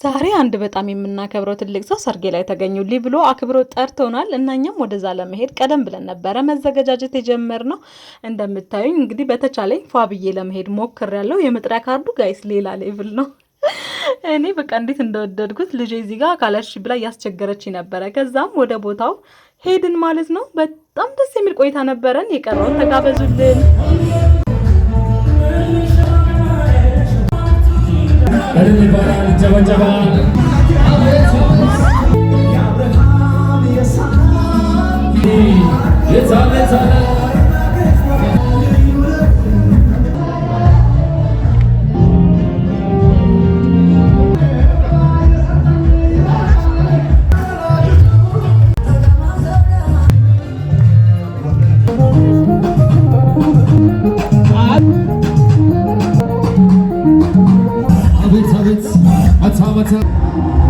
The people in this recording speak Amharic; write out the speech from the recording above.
ዛሬ አንድ በጣም የምናከብረው ትልቅ ሰው ሰርጌ ላይ ተገኙልኝ ብሎ አክብሮ ጠርቶናል እና እኛም ወደዛ ለመሄድ ቀደም ብለን ነበረ መዘገጃጀት የጀመርነው። እንደምታዩኝ እንግዲህ በተቻለኝ ፏ ብዬ ለመሄድ ሞክሬያለሁ። የመጥሪያ ካርዱ ጋይስ ሌላ ሌቭል ነው። እኔ በቃ እንዴት እንደወደድኩት ልጄ እዚህ ጋር ካላሽ ብላ እያስቸገረችኝ ነበረ። ከዛም ወደ ቦታው ሄድን ማለት ነው። በጣም ደስ የሚል ቆይታ ነበረን። የቀረውን ተጋበዙልን። Mata